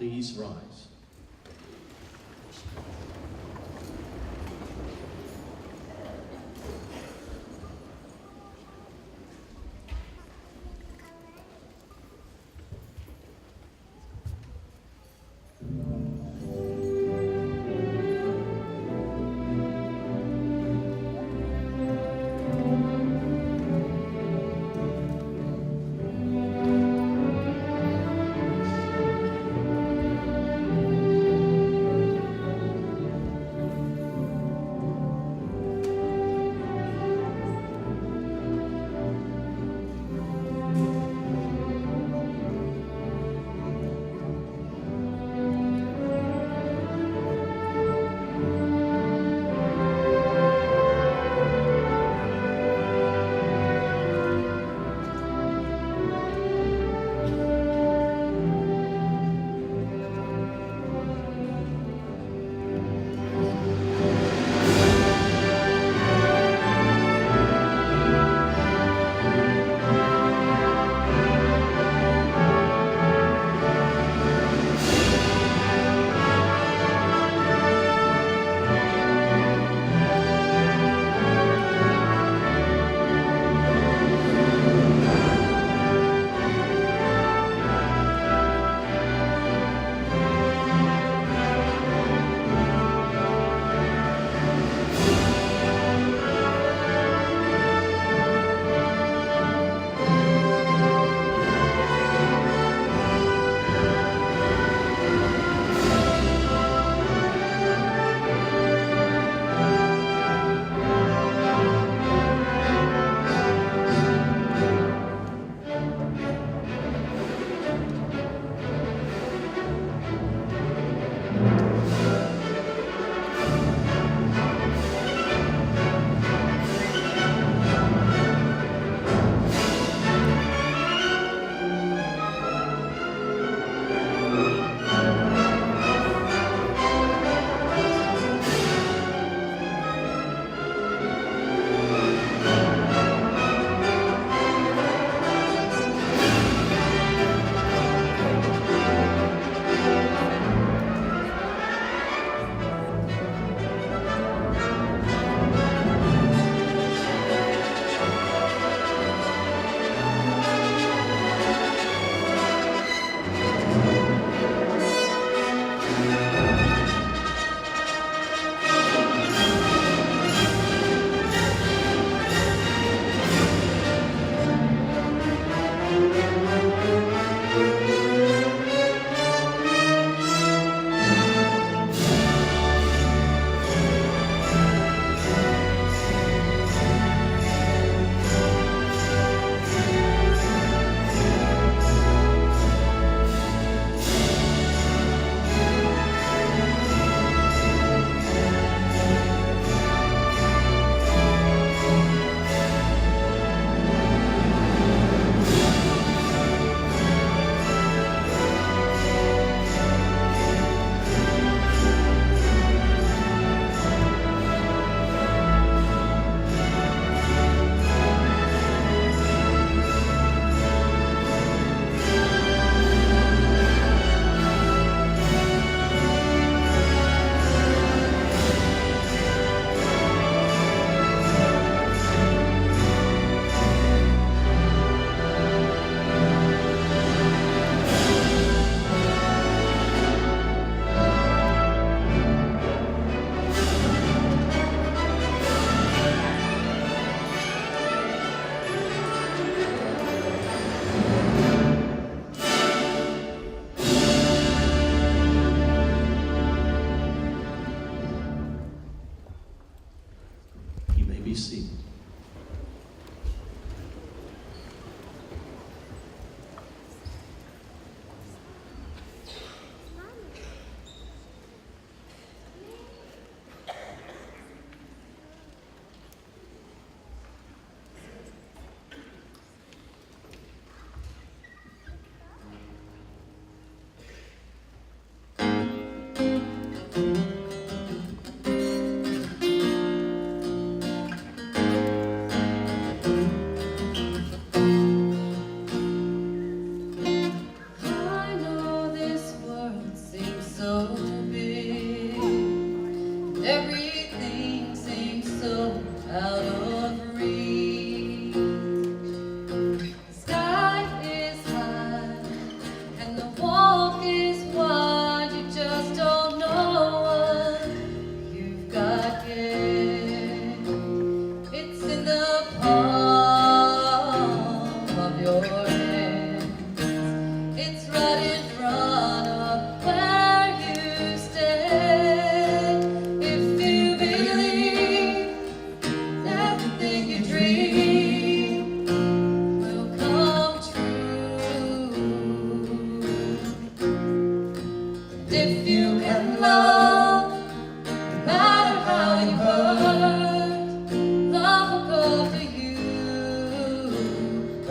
Please rise.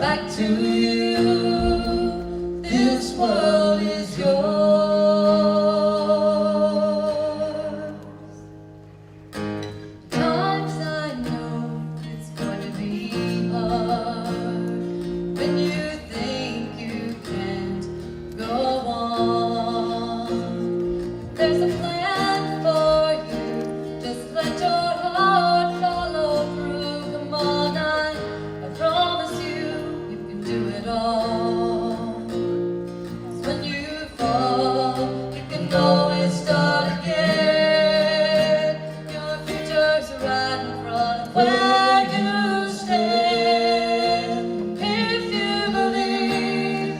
back to you. This world is yours. Times I know it's going to be hard when you think you can't go on. There's a plan for you. Just let your heart follow through. Come on, I promise you, you can do it all. 'Cause when you fall, you can always start again. Your future's right in front of where you stand. If you believe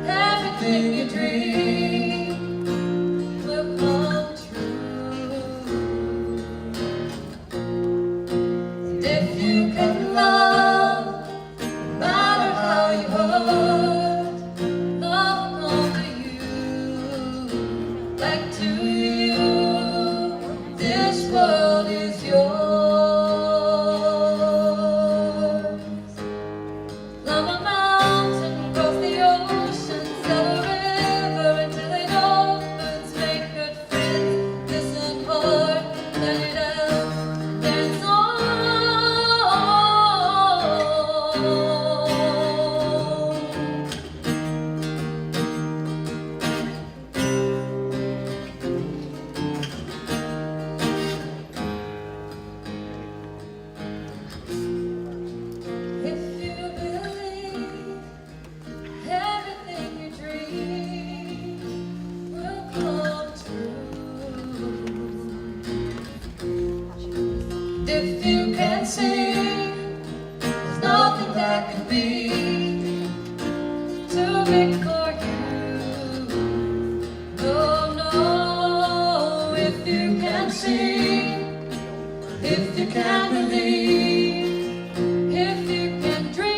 everything you dream will come true, and if you can love, no matter how you hurt, love will come to you, back to you. This world is yours. Climb a mountain, cross the ocean, sail a river until it opens. Make good friends, listen hard, let it out, dance on. If you believe everything you dream will come true, if you can see, there's nothing that can be too big for you. No, no, if you can see, if you can believe, if you can dream,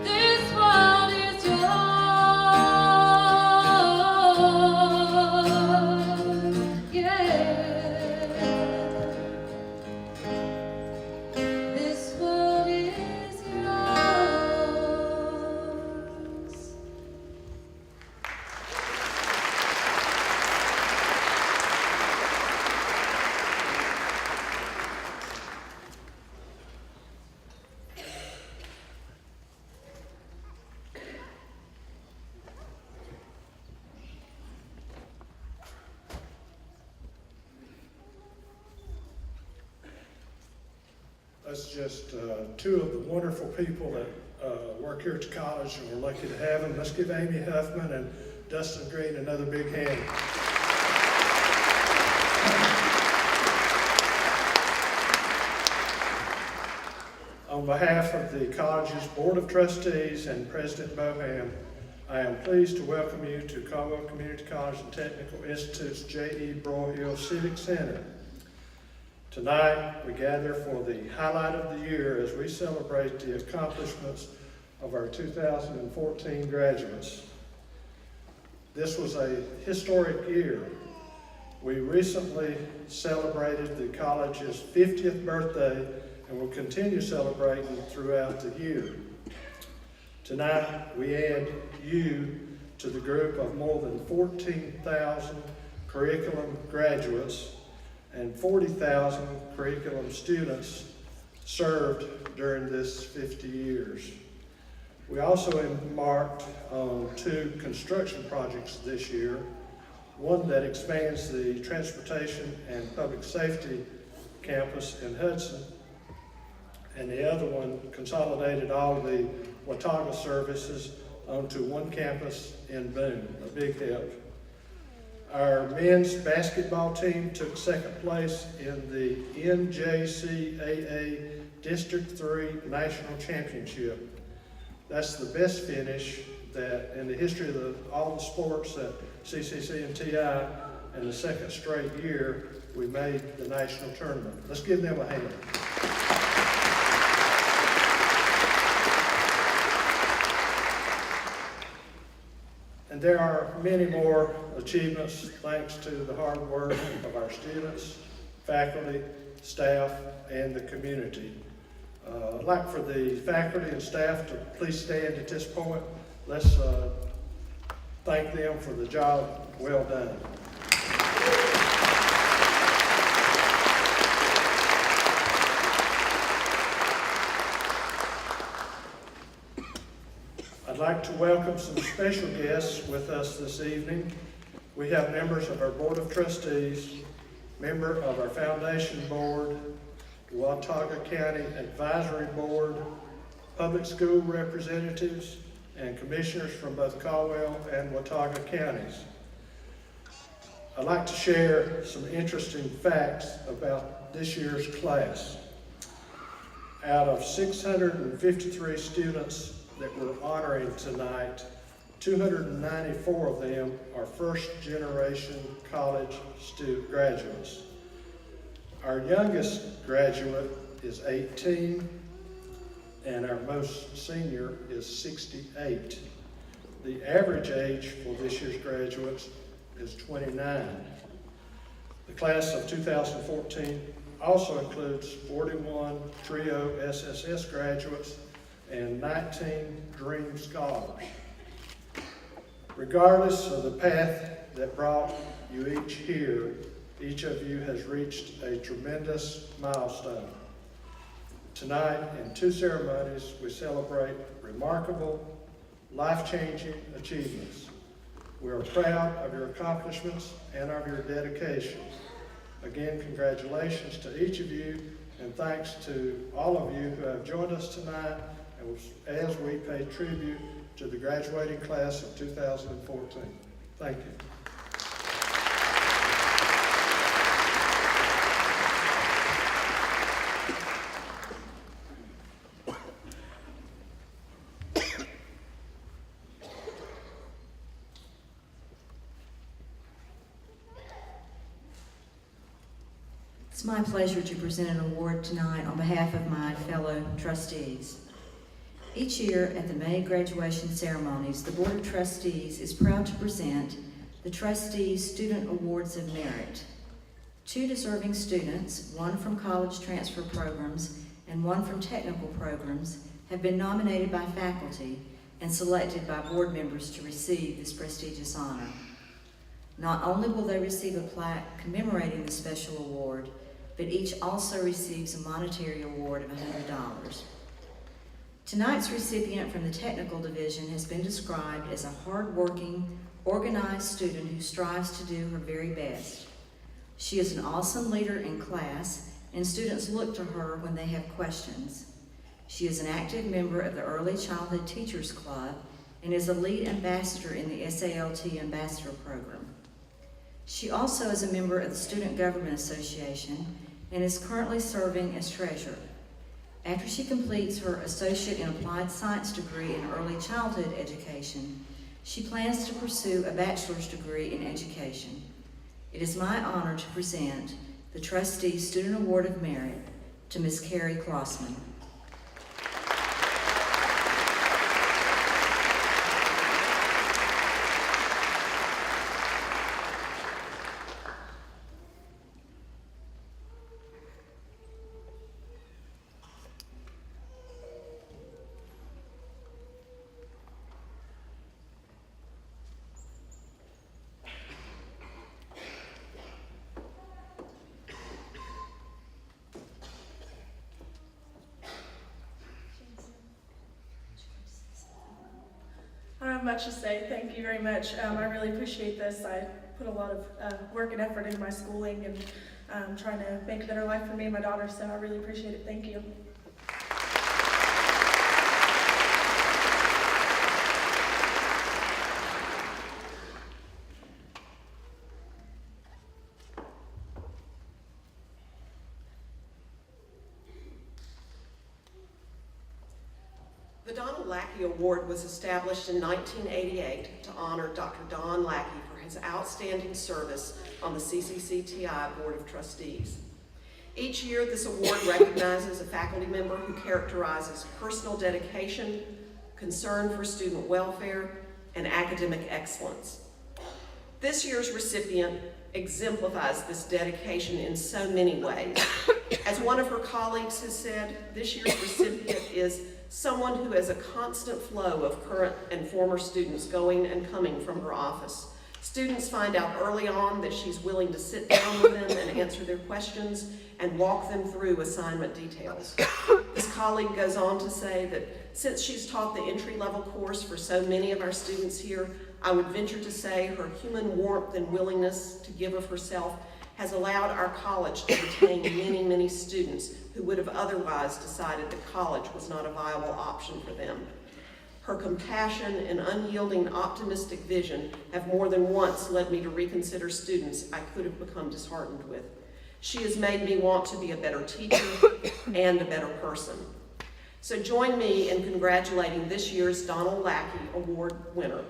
this world is yours. Yeah, this world is yours. That's just two of the wonderful people that work here at the college, and we're lucky to have them. Let's give Amy Huffman and Dustin Green another big hand. On behalf of the college's Board of Trustees and President Boham, I am pleased to welcome you to Caldwell Community College and Technical Institute's J.E. Broyhill Civic Center. Tonight, we gather for the highlight of the year as we celebrate the accomplishments of our 2014 graduates. This was a historic year. We recently celebrated the college's 50th birthday and will continue celebrating throughout the year. Tonight, we add you to the group of more than 14,000 curriculum graduates and 40,000 curriculum students served during this 50 years. We also embarked on 2 construction projects this year, one that expands the transportation and public safety campus in Hudson, and the other one consolidated all the Watauga services onto one campus in Boone, a big help. Our men's basketball team took second place in the NJCAA District 3 National Championship. That's the best finish that in the history of all the sports at CCC and TI, and the second straight year we made the national tournament. Let's give them a hand. And there are many more achievements thanks to the hard work of our students, faculty, staff, and the community. I'd like for the faculty and staff to please stand at this point. Let's thank them for the job well done. I'd like to welcome some special guests with us this evening. We have members of our Board of Trustees, member of our Foundation Board, the Watauga County Advisory Board, public school representatives, and commissioners from both Caldwell and Watauga counties. I'd like to share some interesting facts about this year's class. Out of 653 students that we're honoring tonight, 294 of them are first-generation college student graduates. Our youngest graduate is 18, and our most senior is 68. The average age for this year's graduates is 29. The class of 2014 also includes 41 TRIO SSS graduates and 19 Dream Scholars. Regardless of the path that brought you each here, each of you has reached a tremendous milestone. Tonight, in two ceremonies, we celebrate remarkable, life-changing achievements. We are proud of your accomplishments and of your dedication. Again, congratulations to each of you, and thanks to all of you who have joined us tonight as we pay tribute to the graduating class of 2014. Thank you. It's my pleasure to present an award tonight on behalf of my fellow trustees. Each year at the May graduation ceremonies, the Board of Trustees is proud to present the Trustees Student Awards of Merit. Two deserving students, one from college transfer programs and one from technical programs, have been nominated by faculty and selected by board members to receive this prestigious honor. Not only will they receive a plaque commemorating the special award, but each also receives a monetary award of $100. Tonight's recipient from the technical division has been described as a hard-working, organized student who strives to do her very best. She is an awesome leader in class, and students look to her when they have questions. She is an active member of the Early Childhood Teachers Club and is a lead ambassador in the SALT Ambassador Program. She also is a member of the Student Government Association and is currently serving as treasurer. After she completes her Associate in Applied Science degree in Early Childhood Education, she plans to pursue a bachelor's degree in education. It is my honor to present the Trustee Student Award of Merit to Ms. Carrie Klossman. I don't have much to say. Thank you very much. I really appreciate this. I put a lot of work and effort into my schooling and trying to make a better life for me and my daughter, so I really appreciate it. Thank you. The Donald Lackey Award was established in 1988 to honor Dr. Don Lackey for his outstanding service on the CCCTI Board of Trustees. Each year, this award recognizes a faculty member who characterizes personal dedication, concern for student welfare, and academic excellence. This year's recipient exemplifies this dedication in so many ways. As one of her colleagues has said, this year's recipient is someone who has a constant flow of current and former students going and coming from her office. Students find out early on that she's willing to sit down with them and answer their questions and walk them through assignment details. This colleague goes on to say that since she's taught the entry-level course for so many of our students here, I would venture to say her human warmth and willingness to give of herself has allowed our college to retain many, many students who would have otherwise decided that college was not a viable option for them. Her compassion and unyielding optimistic vision have more than once led me to reconsider students I could have become disheartened with. She has made me want to be a better teacher and a better person. So join me in congratulating this year's Donald Lackey Award winner,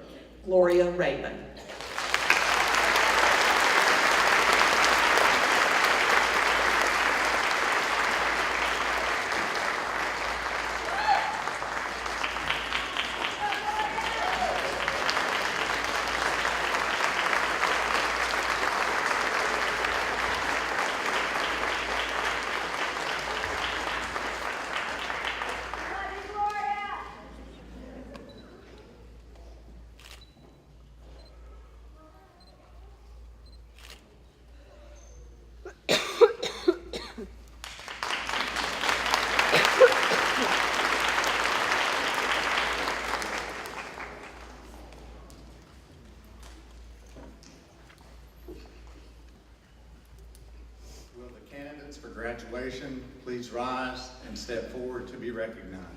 Gloria Rabin. For graduation, please rise and step forward to be recognized.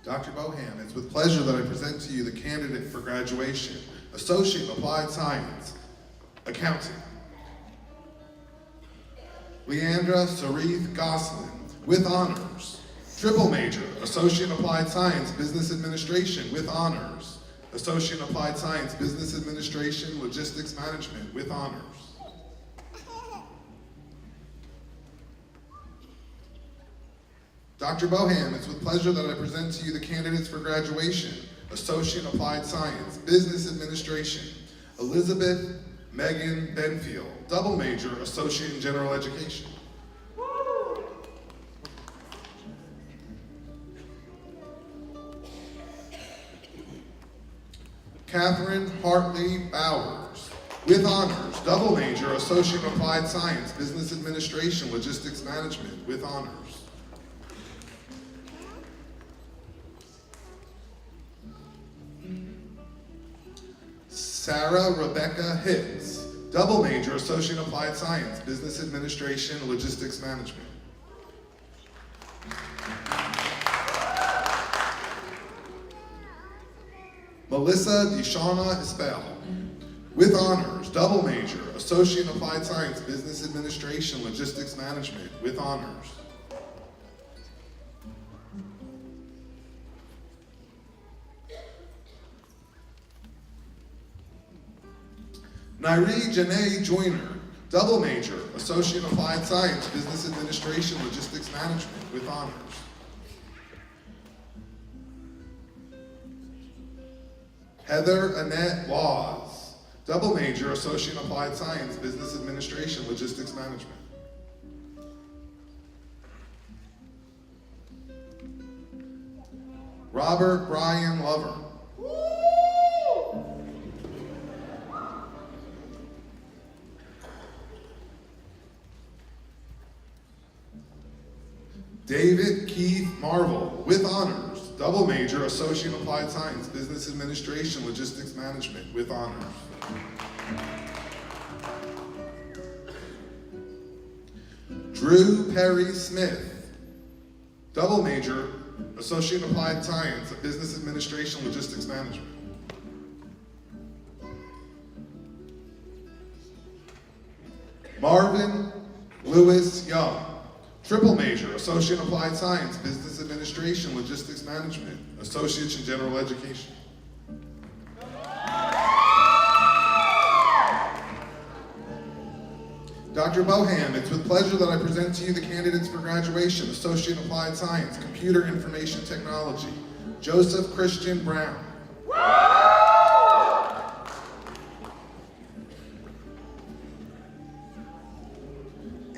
Dr. Boham, it's with pleasure that I present to you the candidate for graduation, Associate in Applied Science, Accounting. Leandra Sarith Goslin, with honors. Triple major, Associate in Applied Science, Business Administration, with honors. Associate in Applied Science, Business Administration, Logistics Management, with honors. Dr. Boham, it's with pleasure that I present to you the candidates for graduation, Associate in Applied Science, Business Administration, Elizabeth Megan Benfield, double major, Associate in General Education. Catherine Hartley Bowers, with honors, double major, Associate in Applied Science, Business Administration, Logistics Management, with honors. Sarah Rebecca Hicks, double major, Associate in Applied Science, Business Administration, Logistics Management. Melissa DeShawna Espel, with honors, double major, Associate in Applied Science, Business Administration, Logistics Management, with honors. Nairi Janae Joyner, double major, Associate in Applied Science, Business Administration, Logistics Management, with honors. Heather Annette Laws, double major, Associate in Applied Science, Business Administration, Logistics Management. Robert Brian Lover, David Keith Marvel, with honors, double major, Associate in Applied Science, Business Administration, Logistics Management, with honors. Drew Perry Smith, double major, Associate in Applied Science of Business Administration Logistics Management. Marvin Lewis Young, triple major, Associate in Applied Science, Business Administration, Logistics Management, Associates in General Education. Dr. Boham, it's with pleasure that I present to you the candidates for graduation, Associate in Applied Science, Computer Information Technology, Joseph Christian Brown.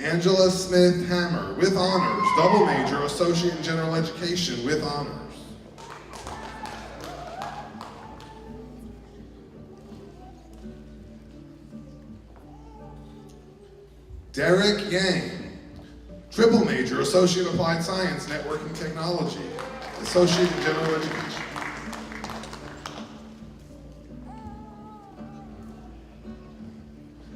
Angela Smith Hammer, with honors, double major, Associate in General Education, with honors. Derek Yang, triple major, Associate in Applied Science, Networking Technology, Associate in General Education.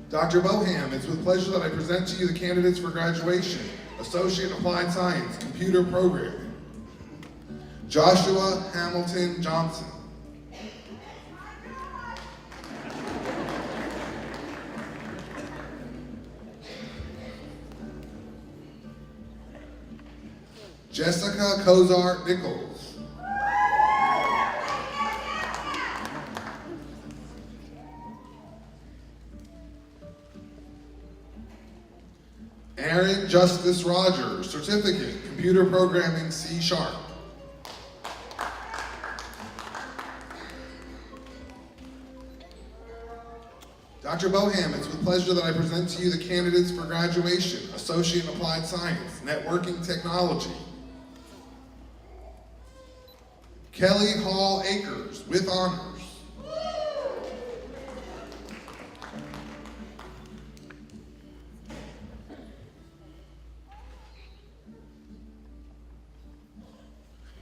Dr. Boham, it's with pleasure that I present to you the candidates for graduation, Associate in Applied Science, Computer Programming. Joshua Hamilton Johnson. Jessica Kozart Nichols. Aaron Justice Rogers, Certificate, Computer Programming, C#. Dr. Boham, it's with pleasure that I present to you the candidates for graduation, Associate in Applied Science, Networking Technology. Kelly Hall Akers, with honors.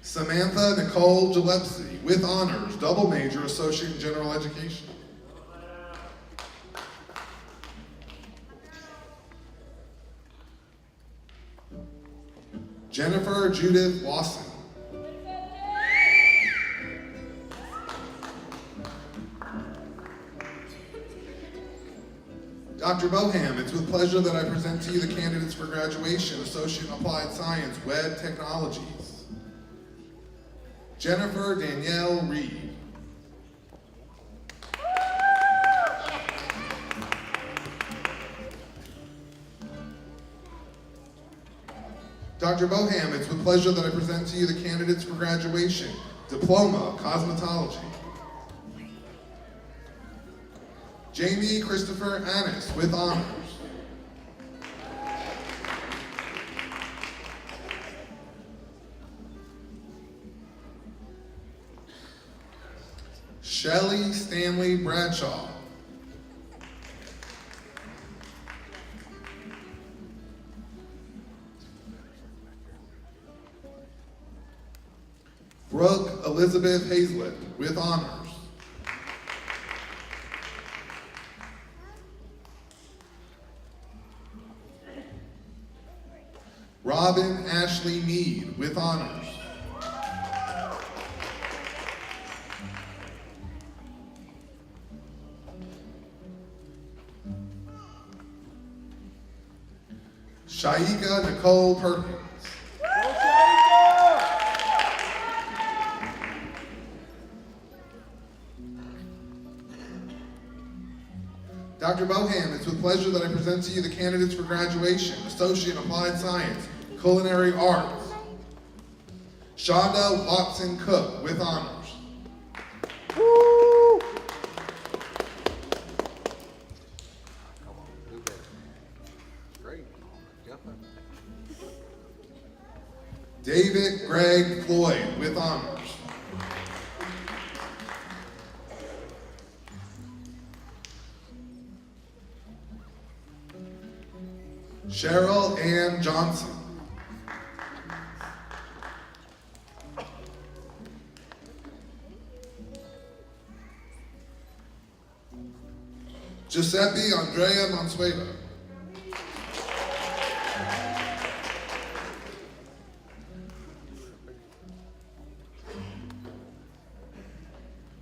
Samantha Nicole Gillespie, with honors, double major, Associate in General Education. Jennifer Judith Lawson. Dr. Boham, it's with pleasure that I present to you the candidates for graduation, Associate in Applied Science, Web Technologies. Jennifer Danielle Reed. Dr. Boham, it's with pleasure that I present to you the candidates for graduation, Diploma, Cosmetology. Jamie Christopher Annis, with honors. Shelley Stanley Bradshaw. Brooke Elizabeth Hazlett, with honors. Robin Ashley Mead, with honors. Shaika Nicole Perkins. Dr. Boham, it's with pleasure that I present to you the candidates for graduation, Associate in Applied Science, Culinary Arts. Shonda Watson Cook, with honors. David Greg Floyd, with honors. Cheryl Ann Johnson. Giuseppe Andrea Mansueto.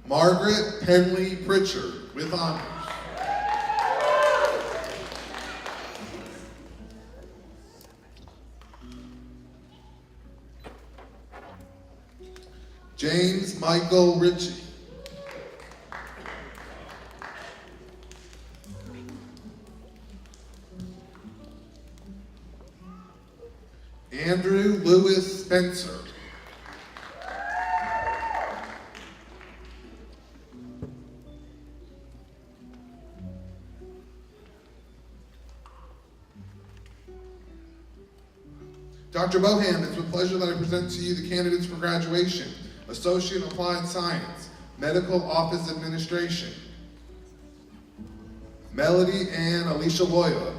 Margaret Penley Pritchard, with honors. James Michael Ritchie. Andrew Lewis Spencer. Dr. Boham, it's with pleasure that I present to you the candidates for graduation. Associate in Applied Science, Medical Office Administration. Melody Ann Alicia Loyola,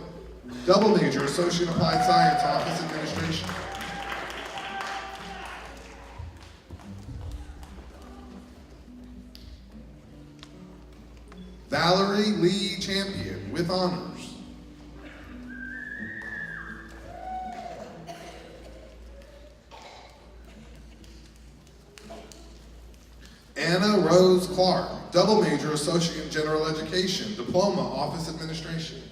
double major, Associate in Applied Science, Office Administration. Valerie Lee Champion, with honors. Anna Rose Clark, double major, Associate in General Education, Diploma, Office Administration.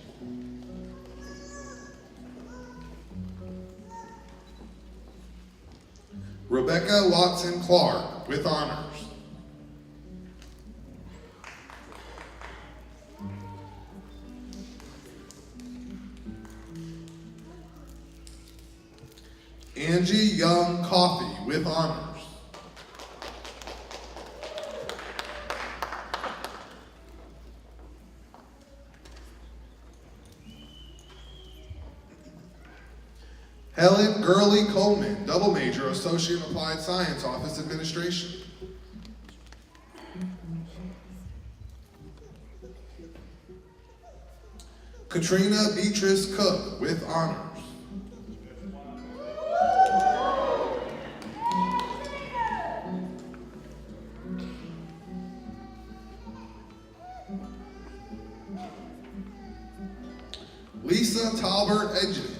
Rebecca Watson Clark, with honors. Angie Young Coffey, with honors. Helen Gurley Coleman, double major, Associate in Applied Science, Office Administration. Katrina Beatrice Cook, with honors. Lisa Talbert Edges.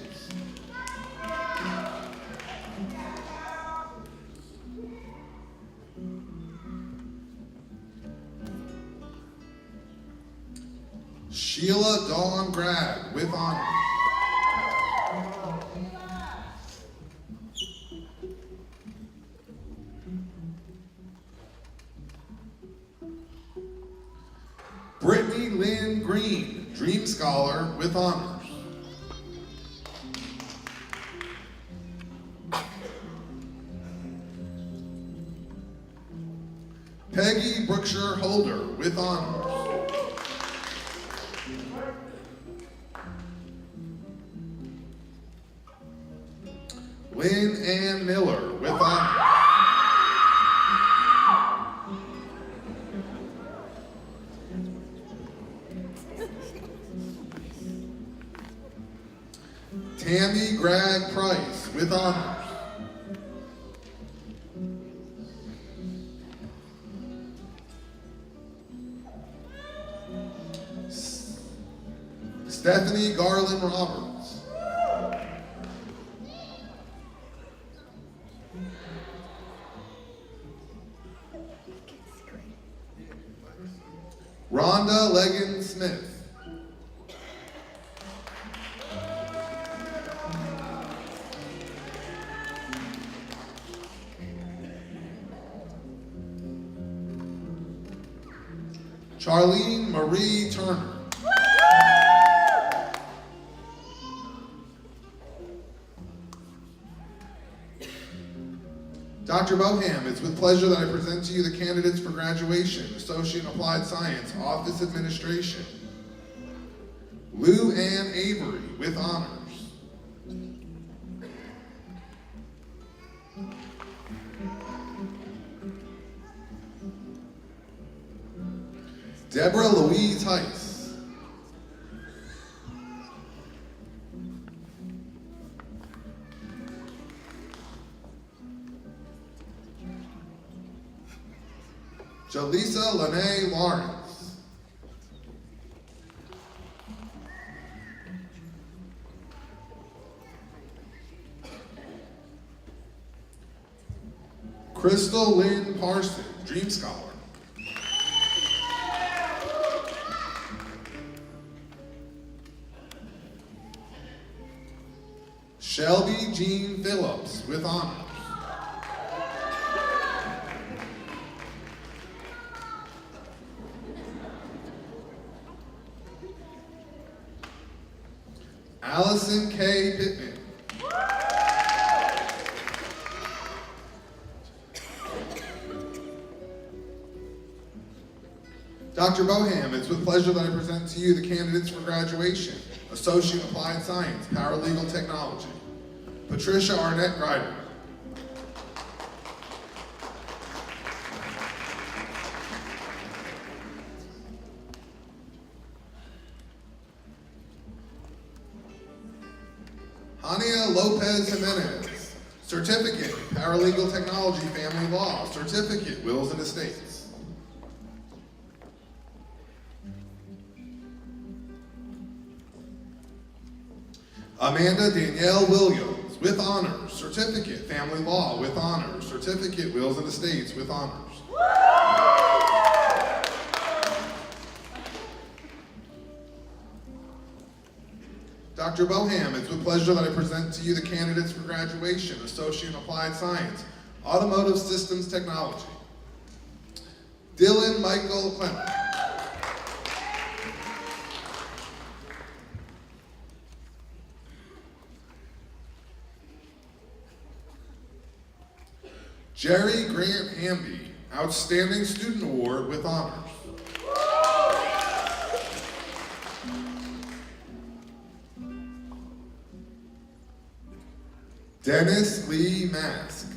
Sheila Dawn Grad, with honors. Brittany Lynn Green, Dream Scholar, with honors. Peggy Brookshire Holder, with honors. Lynn Ann Miller, with honors. Tammy Greg Price, with honors. Stephanie Garland Roberts. Rhonda Legan Smith. Charlene Marie Turner. Dr. Boham, it's with pleasure that I present to you the candidates for graduation, Associate in Applied Science, Office Administration. Lou Ann Avery, with honors. Deborah Louise Heiss. Jaleesa Lene Lawrence. Crystal Lynn Parson, Dream Scholar. Shelby Jean Phillips, with honors. Allison K. Pittman. Dr. Boham, it's with pleasure that I present to you the candidates for graduation. Associate Applied Science, Paralegal Technology. Patricia Arnett Ryder. Hania Lopez Jimenez. Certificate, Paralegal Technology, Family Law. Certificate, Wills and Estates. Amanda Danielle Williams, with honors. Certificate, Family Law, with honors. Certificate, Wills and Estates, with honors. Dr. Boham, it's with pleasure that I present to you the candidates for graduation. Associate in Applied Science, Automotive Systems Technology. Dylan Michael Clement. Jerry Grant Hamby, Outstanding Student Award with honors. Dennis Lee Mask.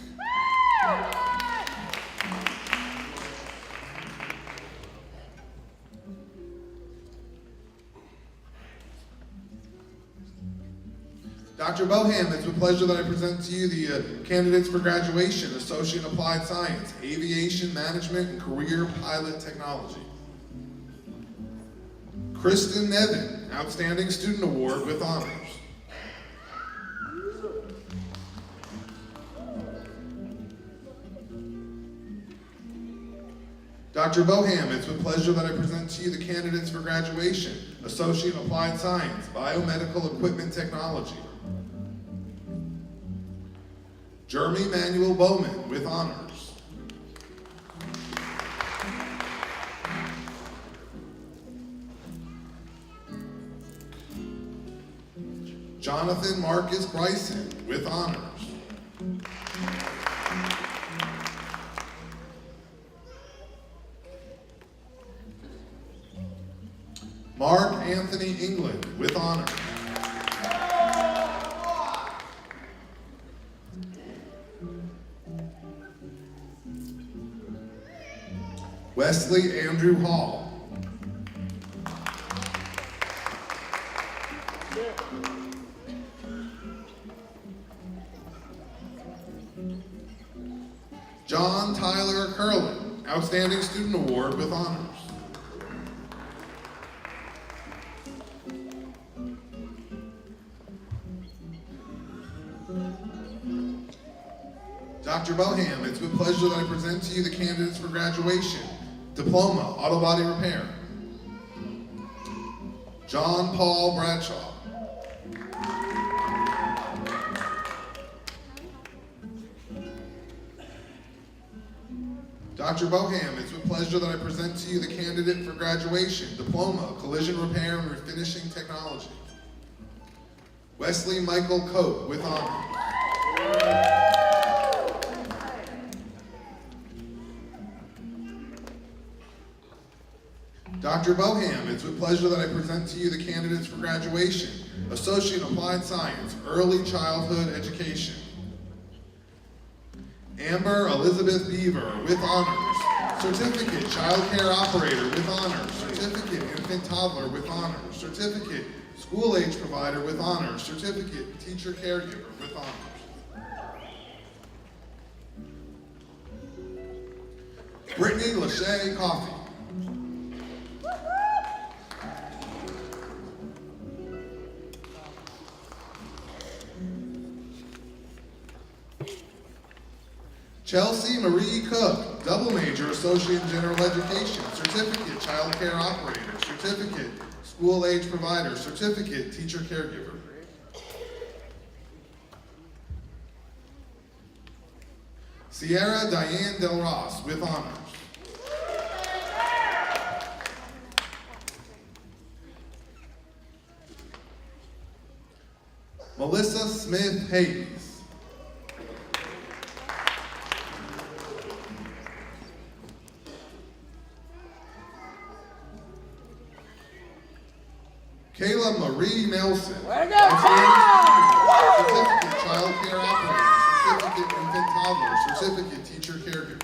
Dr. Boham, it's with pleasure that I present to you the candidates for graduation, Associate in Applied Science, Aviation Management and Career Pilot Technology. Kristen Nevin, Outstanding Student Award with honors. Dr. Boham, it's with pleasure that I present to you the candidates for graduation, Associate in Applied Science, Biomedical Equipment Technology. Jeremy Manuel Bowman, with honors. Jonathan Marcus Bryson, with honors. Mark Anthony England, with honors. Wesley Andrew Hall. John Tyler Curlin, Outstanding Student Award with honors. Dr. Boham, it's with pleasure that I present to you the candidates for graduation. Diploma, Auto Body Repair. John Paul Bradshaw. Dr. Boham, it's with pleasure that I present to you the candidate for graduation. Diploma, Collision Repair and Refinishing Technology. Wesley Michael Cope, with honors. Dr. Boham, it's with pleasure that I present to you the candidates for graduation. Associate in Applied Science, Early Childhood Education. Amber Elizabeth Beaver, with honors. Certificate, Child Care Operator, with honors. Certificate, Infant Toddler, with honors. Certificate, School Age Provider, with honors. Certificate, Teacher Caregiver, with honors. Brittany Lachey Coffey. Chelsea Marie Cook, double major, Associate in General Education, Certificate, Child Care Operator, Certificate, School Age Provider, Certificate, Teacher Caregiver. Sierra Diane Del Ross, with honors. Melissa Smith Hayes. Kayla Marie Nelson. Certificate Child Care Operator, Certificate Infant Toddler, Certificate Teacher Caregiver.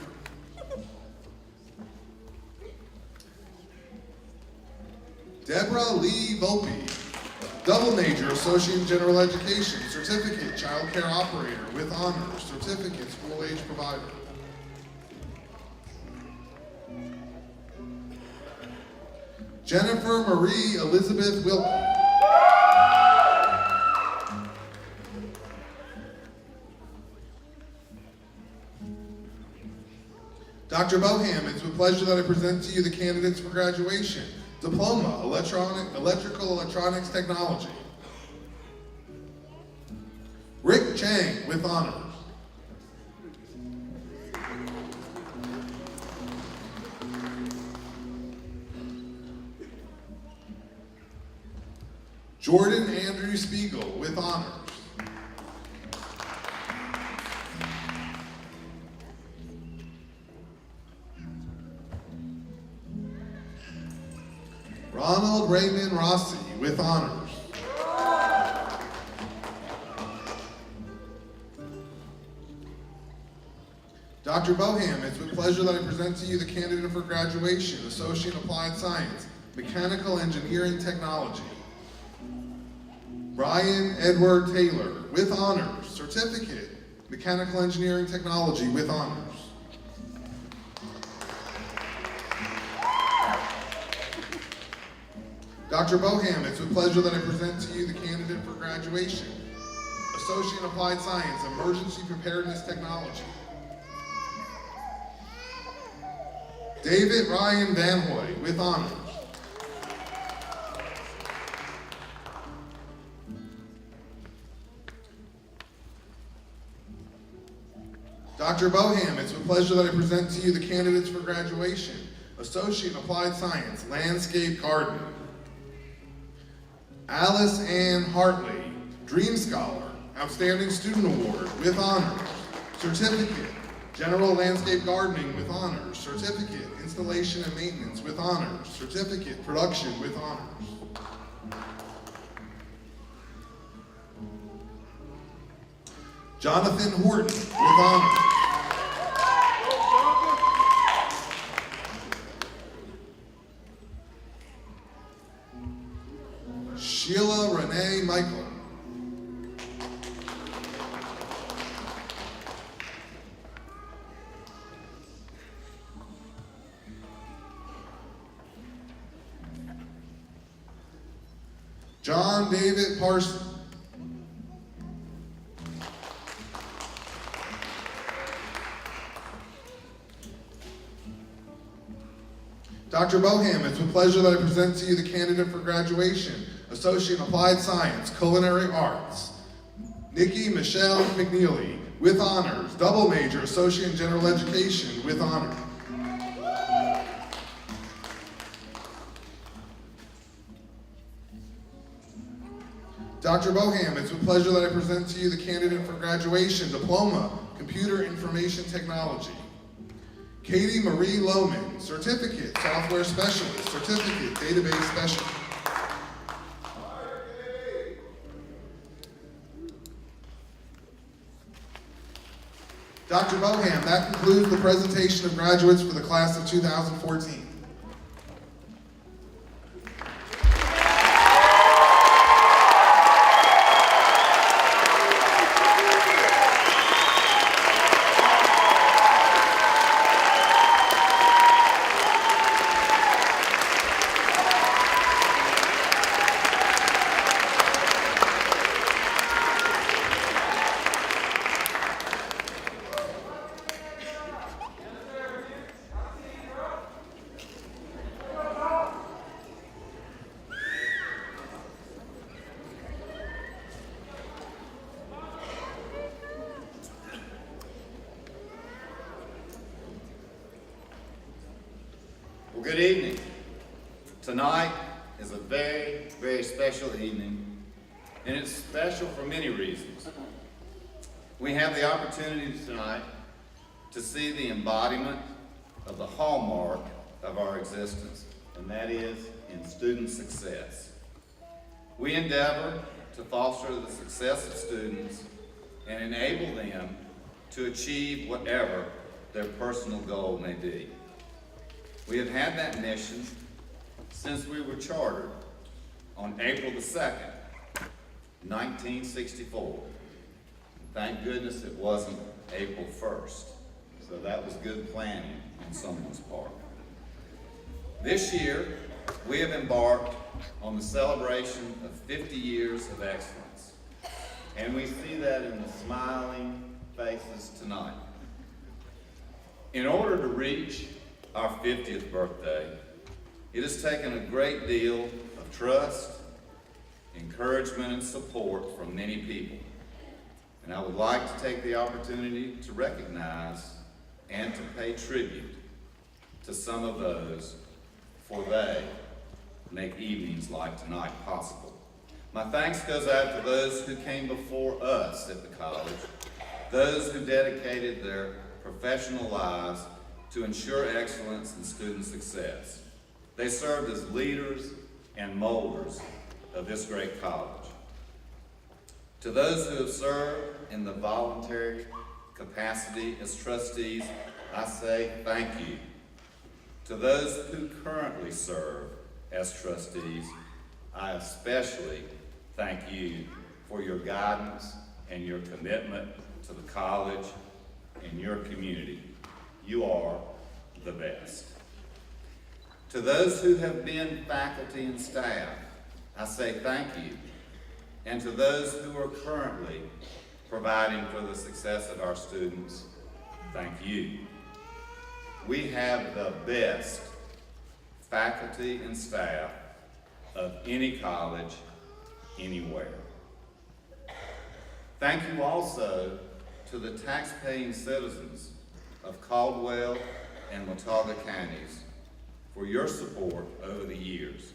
Deborah Lee Volpe, double major, Associate in General Education, Certificate Child Care Operator, with honors, Certificate School Age Provider. Jennifer Marie Elizabeth Wilkie. Dr. Boham, it's with pleasure that I present to you the candidates for graduation. Diploma, Electrical Electronics Technology. Rick Chang, with honors. Jordan Andrew Spiegel, with honors. Ronald Raymond Rossi, with honors. Dr. Boham, it's with pleasure that I present to you the candidate for graduation, Associate in Applied Science, Mechanical Engineering Technology. Brian Edward Taylor, with honors, Certificate, Mechanical Engineering Technology, with honors. Dr. Boham, it's with pleasure that I present to you the candidate for graduation, Associate in Applied Science, Emergency Preparedness Technology. David Ryan Van Hoy, with honors. Dr. Boham, it's with pleasure that I present to you the candidates for graduation, Associate in Applied Science, Landscape Gardening. Alice Ann Hartley, Dream Scholar, Outstanding Student Award, with honors. Certificate, General Landscape Gardening, with honors. Certificate, Installation and Maintenance, with honors. Certificate, Production, with honors. Jonathan Horton, with honors. Sheila Renee Michael. John David Parson. Dr. Boham, it's with pleasure that I present to you the candidate for graduation, Associate in Applied Science, Culinary Arts. Nikki Michelle McNeely, with honors, double major, Associate in General Education, with honor. Dr. Boham, it's with pleasure that I present to you the candidate for graduation, Diploma, Computer Information Technology. Katie Marie Lohman, Certificate, Software Specialist, Certificate, Database Specialist. Dr. Boham, that concludes the presentation of graduates for the class of 2014. good evening. Tonight is a very, very special evening, and it's special for many reasons. We have the opportunity tonight to see the embodiment of the hallmark of our existence, and that is in student success. We endeavor to foster the success of students and enable them to achieve whatever their personal goal may be. We have had that mission since we were chartered on April the 2nd, 1964. Thank goodness it wasn't April 1st, so that was good planning on someone's part. This year, we have embarked on the celebration of 50 years of excellence, and we see that in the smiling faces tonight. In order to reach our 50th birthday, it has taken a great deal of trust, encouragement, and support from many people. And I would like to take the opportunity to recognize and to pay tribute to some of those, for they make evenings like tonight possible. My thanks goes out to those who came before us at the college, those who dedicated their professional lives to ensure excellence in student success. They served as leaders and molders of this great college. To those who have served in the voluntary capacity as trustees, I say thank you. To those who currently serve as trustees, I especially thank you for your guidance and your commitment to the college and your community. You are the best. To those who have been faculty and staff, I say thank you. And to those who are currently providing for the success of our students, thank you. We have the best faculty and staff of any college, anywhere. Thank you also to the tax-paying citizens of Caldwell and Watauga counties for your support over the years.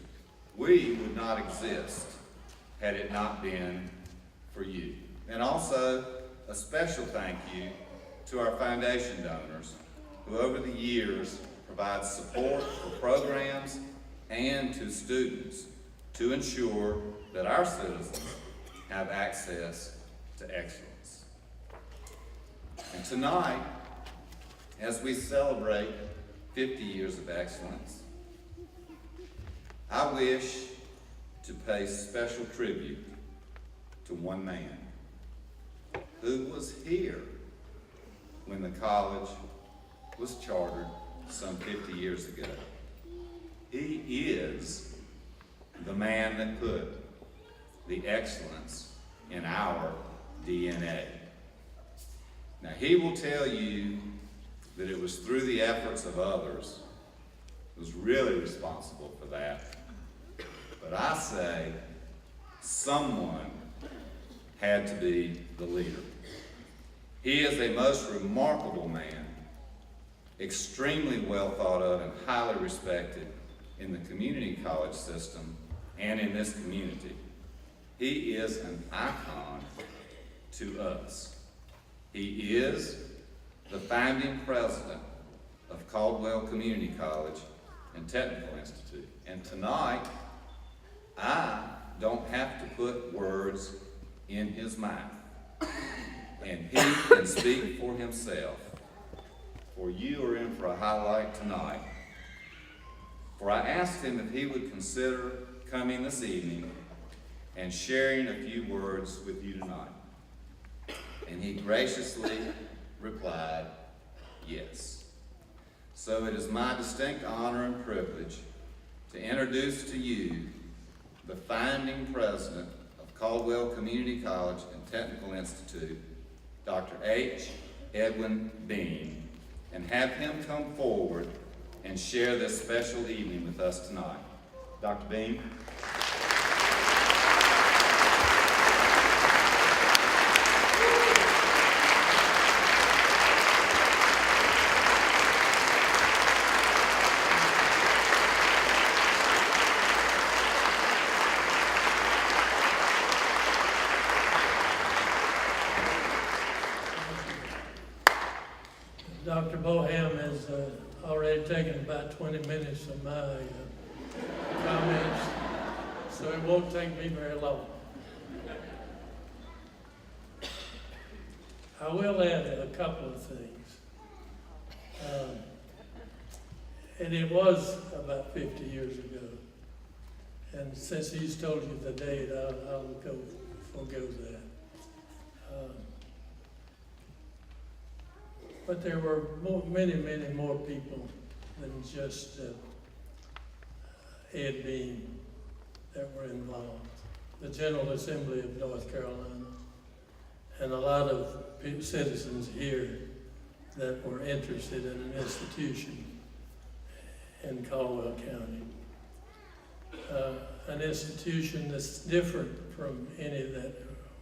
We would not exist had it not been for you. And also, a special thank you to our foundation donors who over the years provide support for programs and to students to ensure that our citizens have access to excellence. And tonight, as we celebrate 50 years of excellence, I wish to pay special tribute to one man who was here when the college was chartered some 50 years ago. He is the man that put the excellence in our DNA. Now, he will tell you that it was through the efforts of others, was really responsible for that. But I say someone had to be the leader. He is a most remarkable man, extremely well thought of and highly respected in the community college system and in this community. He is an icon to us. He is the founding president of Caldwell Community College and Technical Institute. And tonight, I don't have to put words in his mouth. And he can speak for himself. For you are in for a highlight tonight. For I asked him if he would consider coming this evening and sharing a few words with you tonight. And he graciously replied, yes. So it is my distinct honor and privilege to introduce to you the founding president of Caldwell Community College and Technical Institute, Dr. H. Edwin Bean, and have him come forward and share this special evening with us tonight. Dr. Bean. Boham has already taken about 20 minutes of my comments, so it won't take me very long. I will add a couple of things. And it was about 50 years ago. And since he's told you the date, I'll forgo that. But there were many more people than just Ed Beam that were involved. The General Assembly of North Carolina, and a lot of citizens here that were interested in an institution in Caldwell County. An institution that's different from any that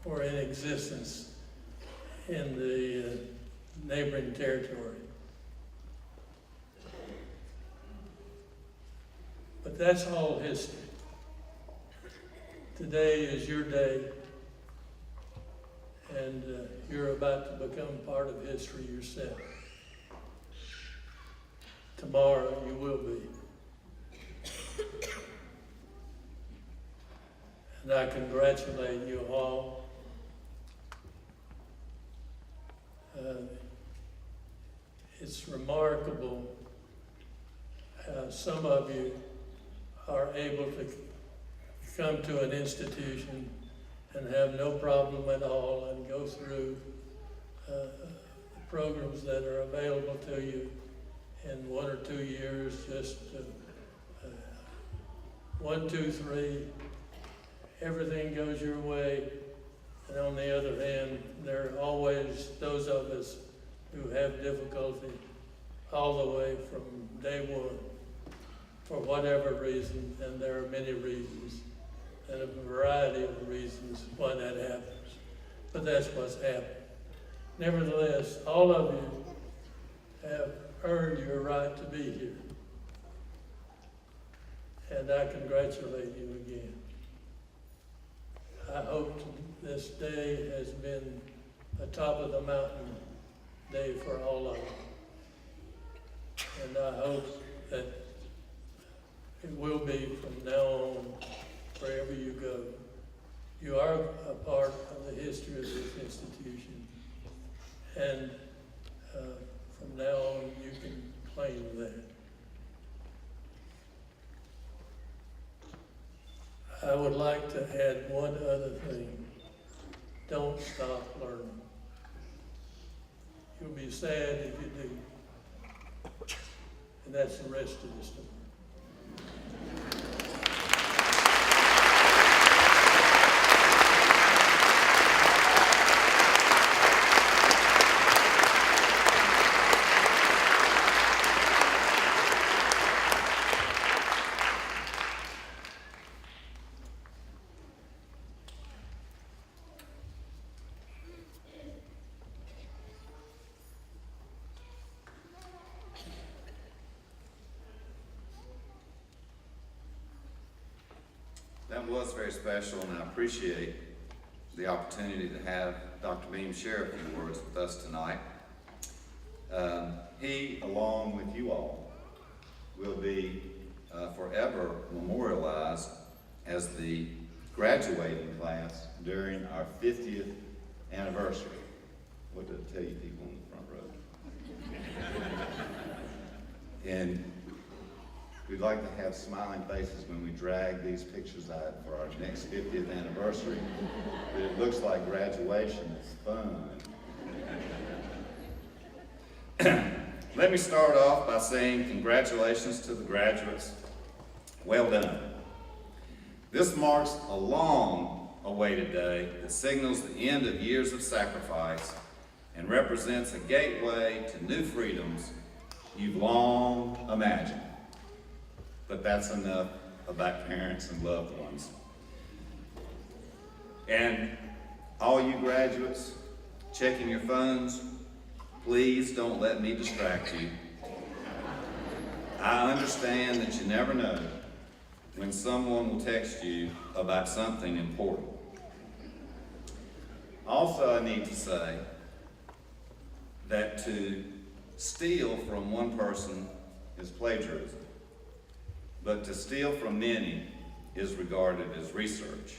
were in existence in the neighboring territory. But that's all history. Today is your day, and you're about to become part of history yourself. Tomorrow you will be. And I congratulate you all. It's remarkable how some of you are able to come to an institution and have no problem at all and go through the programs that are available to you in 1 or 2 years, just 1, 2, 3, everything goes your way. And on the other hand, there are always those of us who have difficulty all the way from day one for whatever reason, and there are many reasons and a variety of reasons why that happens. But that's what's happened. Nevertheless, all of you have earned your right to be here. And I congratulate you again. I hope this day has been a top of the mountain day for all of you. And I hope that it will be from now on, wherever you go. You are a part of the history of this institution. And from now on, you can claim that. I would like to add one other thing. Don't stop learning. You'll be sad if you do. And that's the rest of the story. That was very special, and I appreciate the opportunity to have Dr. Beam share a few words with us tonight. He, along with you all, will be forever memorialized as the graduating class during our 50th anniversary. What did I tell you people in the front row? And we'd like to have smiling faces when we drag these pictures out for our next 50th anniversary. But it looks like graduation is fun. Let me start off by saying congratulations to the graduates. Well done. This marks a long-awaited day that signals the end of years of sacrifice and represents a gateway to new freedoms you've long imagined. But that's enough about parents and loved ones. And all you graduates checking your phones, please don't let me distract you. I understand that you never know when someone will text you about something important. Also, I need to say that to steal from one person is plagiarism, but to steal from many is regarded as research.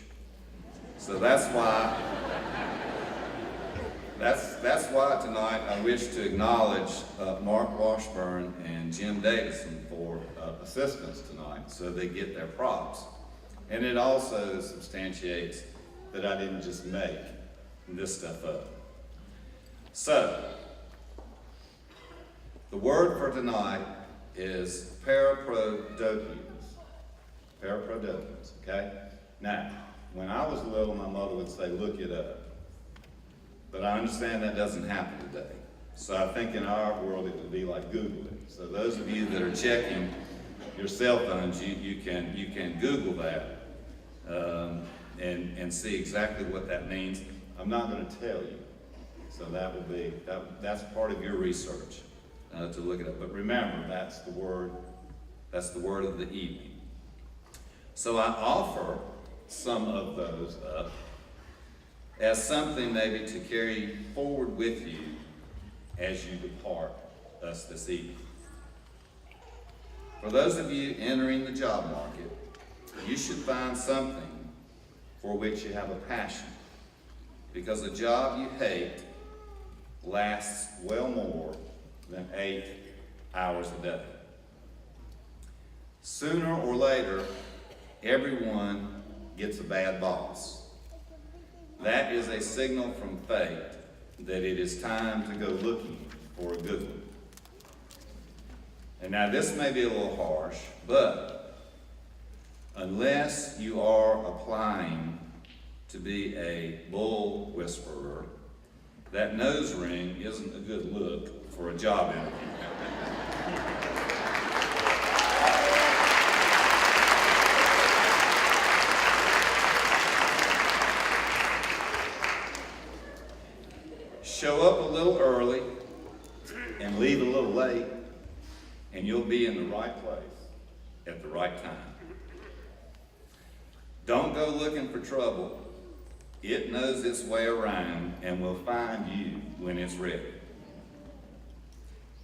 So that's why tonight I wish to acknowledge Mark Washburn and Jim Davison for assistance tonight, so they get their props. And it also substantiates that I didn't just make this stuff up. So, the word for tonight is paraprodopians. Paraprodopians, okay? Now, when I was little, my mother would say, look it up. But I understand that doesn't happen today. So I think in our world it would be like Googling. So those of you that are checking your cell phones, you can Google that and see exactly what that means. I'm not going to tell you. So that's part of your research to look it up. But remember, that's the word of the evening. So I offer some of those up as something maybe to carry forward with you as you depart us this evening. For those of you entering the job market, you should find something for which you have a passion, because a job you hate lasts well more than 8 hours a day. Sooner or later, everyone gets a bad boss. That is a signal from fate that it is time to go looking for a good one. And now this may be a little harsh, but unless you are applying to be a bull whisperer, that nose ring isn't a good look for a job interview. Show up a little early and leave a little late, and you'll be in the right place at the right time. Don't go looking for trouble. It knows its way around and will find you when it's ready.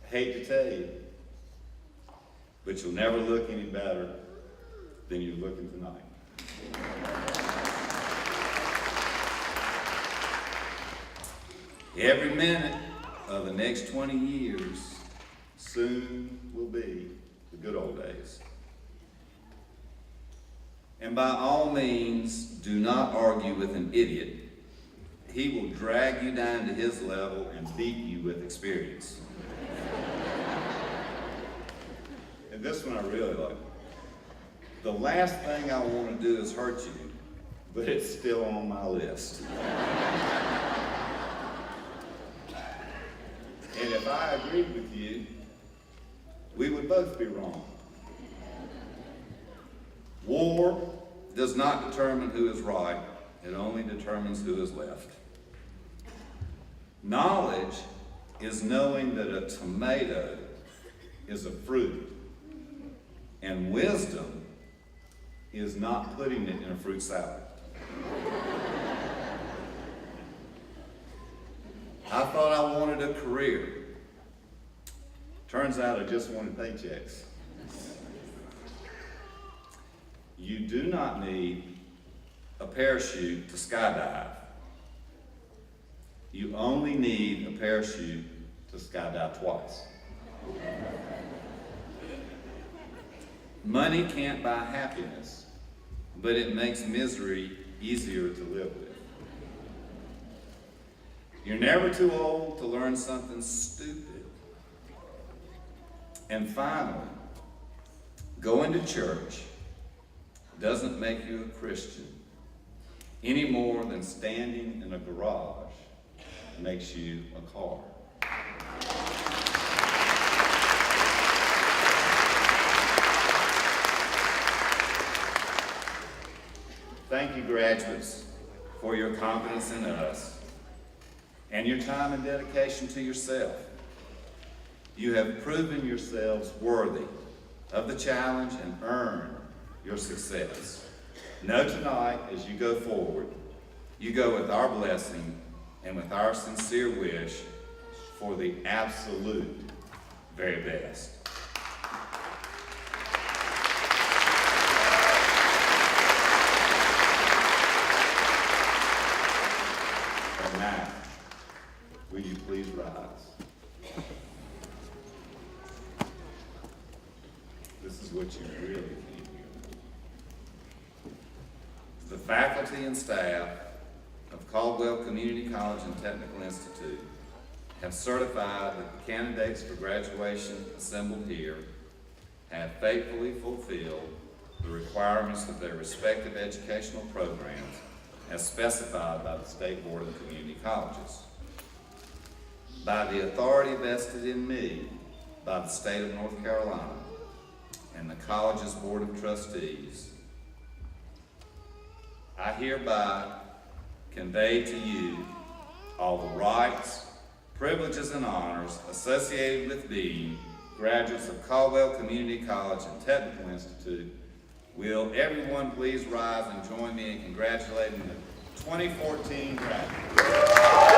I hate to tell you, but you'll never look any better than you're looking tonight. Every minute of the next 20 years soon will be the good old days. And by all means, do not argue with an idiot. He will drag you down to his level and beat you with experience. And this one I really like. The last thing I want to do is hurt you, but it's still on my list. And if I agreed with you, we would both be wrong. War does not determine who is right, it only determines who is left. Knowledge is knowing that a tomato is a fruit, and wisdom is not putting it in a fruit salad. I thought I wanted a career. Turns out I just wanted paychecks. You do not need a parachute to skydive. You only need a parachute to skydive twice. Money can't buy happiness, but it makes misery easier to live with. You're never too old to learn something stupid. And finally, going to church doesn't make you a Christian any more than standing in a garage makes you a car. Thank you, graduates, for your confidence in us and your time and dedication to yourself. You have proven yourselves worthy of the challenge and earned your success. Know tonight, as you go forward, you go with our blessing and with our sincere wish for the absolute very best. And now, will you please rise? This is what you really came here. The faculty and staff of Caldwell Community College and Technical Institute have certified that the candidates for graduation assembled here have faithfully fulfilled the requirements of their respective educational programs as specified by the State Board of Community Colleges. By the authority vested in me by the State of North Carolina and the college's Board of Trustees, I hereby convey to you all the rights, privileges, and honors associated with being graduates of Caldwell Community College and Technical Institute. Will everyone please rise and join me in congratulating the 2014 graduates?